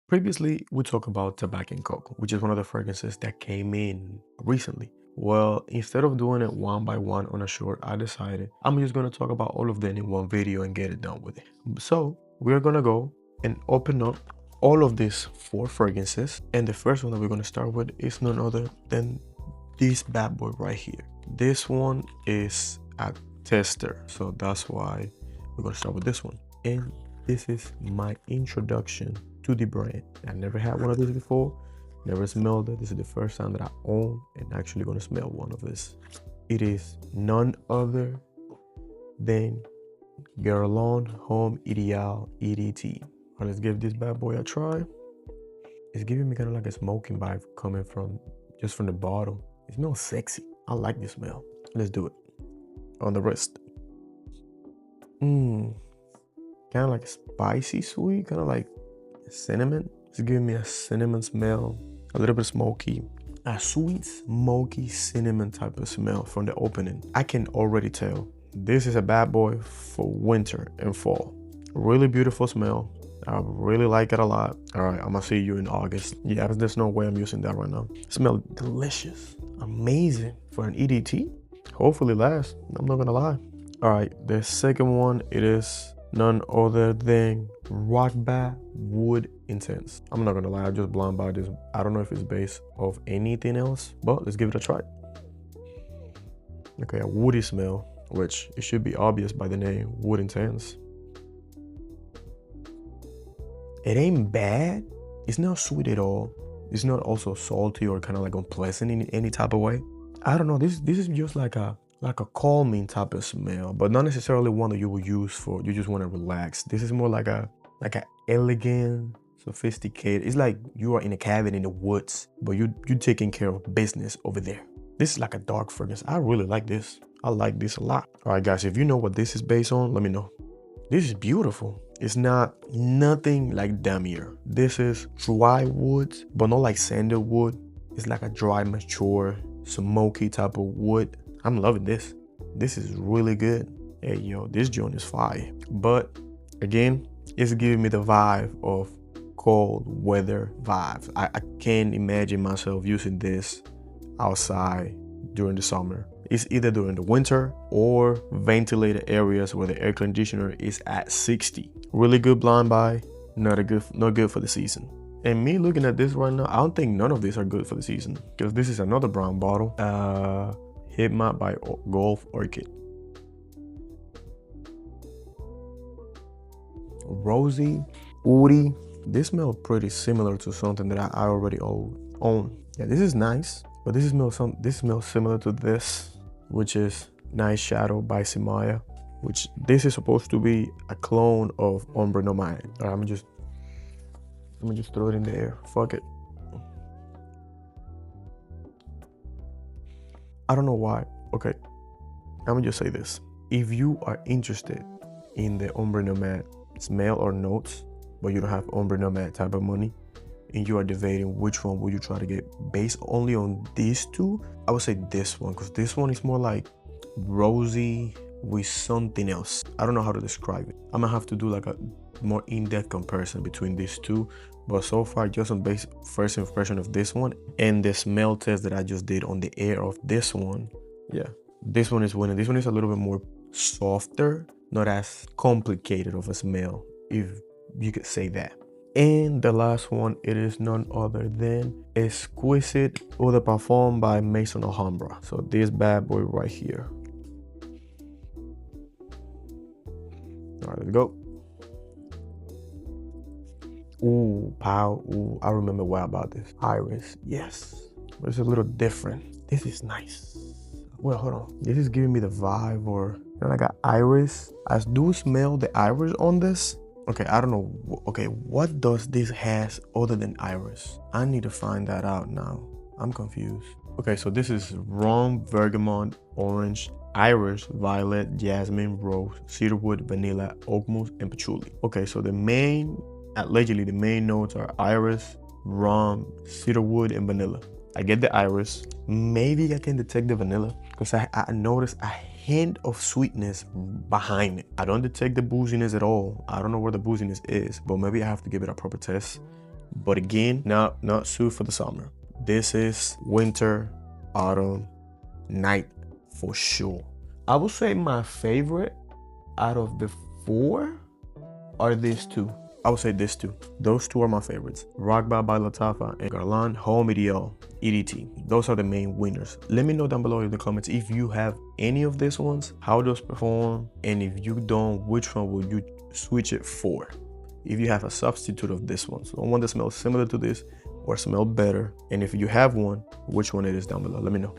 Previously, we talked about tobacco and coke, which is one of the fragrances that came in recently. Well, instead of doing it one by one on a short, I decided I'm just going to talk about all of them in one video and get it done with it. So we're going to go and open up all of these four fragrances. And the first one that we're going to start with is none other than this bad boy right here. This one is a tester. So that's why we're going to start with this one. And this is my introduction to the brand. I never had one of these before, never smelled it. This is the first time that I own and actually gonna smell one of this. It is none other than Guerlain Homme Ideal EDT. All right, let's give this bad boy a try. It's giving me kind of like a smoking vibe coming from just from the bottle. It smells sexy. I like this smell. Let's do it. On the wrist. Kind of like spicy sweet, kind of like cinnamon. It's giving me a cinnamon smell, a little bit smoky, a sweet, smoky cinnamon type of smell from the opening. I can already tell this is a bad boy for winter and fall. Really beautiful smell. I really like it a lot. All right, I'm gonna see you in August. Yeah, there's no way I'm using that right now. Smell delicious, amazing for an EDT. Hopefully lasts. I'm not gonna lie. All right, the second one, it is none other than Rock Bad Wood Intense. I'm not gonna lie, I just blind buy this. I don't know if it's based off anything else, but let's give it a try. Okay, a woody smell, which it should be obvious by the name, Wood Intense. It ain't bad. It's not sweet at all. It's not also salty or kind of like unpleasant in any type of way. I don't know, this is just like a calming type of smell, but not necessarily one that you will use for you just want to relax. This is more like a elegant, sophisticated. It's like you are in a cabin in the woods, but you taking care of business over there. This is like a dark fragrance. I really like this. I like this a lot. All right, guys, if you know what this is based on, let me know. This is beautiful. It's not nothing like Damier. This is dry woods, but not like sandalwood. It's like a dry, mature, smoky type of wood. I'm loving this. This is really good. Hey, yo, this joint is fire. But again, it's giving me the vibe of cold weather vibes. I can't imagine myself using this outside during the summer. It's either during the winter or ventilated areas where the air conditioner is at 60. Really good blind buy, not good for the season. And me looking at this right now, I don't think none of these are good for the season because this is another brown bottle. Hipmat by Golf Orchid. Rosy, woody. This smells pretty similar to something that I already own. Yeah, this is nice, but this smells similar to this, which is Night Shadow by Simaya, which this is supposed to be a clone of Ombre Nomade. All right, I'm gonna just throw it in the air. Fuck it. I don't know why. Okay, I'm gonna just say this. If you are interested in the Ombre Nomade smell or notes, but you don't have Ombre Nomade type of money, and you are debating which one would you try to get based only on these two, I would say this one, because this one is more like rosy with something else. I don't know how to describe it. I'm gonna have to do like a more in-depth comparison between these two, but so far just on base first impression of this one and the smell test that I just did on the air of this one, yeah, this one is winning. This one is a little bit more softer, not as complicated of a smell, if you could say that. And the last one, it is none other than Exquisite Eau de Parfum by Maison Alhambra. So this bad boy right here. All right, let's go. Ooh, pow. Ooh, I remember well about this. Iris, yes. But it's a little different. This is nice. Well, hold on. This is giving me the vibe or like an iris. I do smell the iris on this. Okay, I don't know. Okay, what does this has other than iris? I need to find that out now. I'm confused. Okay, so this is rum, bergamot, orange, iris, violet, jasmine, rose, cedarwood, vanilla, oak mousse, and patchouli. Okay, so allegedly the main notes are iris, rum, cedarwood, and vanilla. I get the iris. Maybe I can detect the vanilla because I noticed a hint of sweetness behind it. I don't detect the booziness at all. I don't know where the booziness is, but maybe I have to give it a proper test. but again, not suited for the summer. This is winter, autumn, night for sure. I would say my favorite out of the 4 are these 2. I would say these 2. Those 2 are my favorites. Rockbot by Lattafa and Guerlain Home Ideal EDT. Those are the main winners. Let me know down below in the comments if you have any of these ones, how those perform, and if you don't, which one would you switch it for? If you have a substitute of this one, so one that smells similar to this or smell better, and if you have one, which one it is down below, let me know.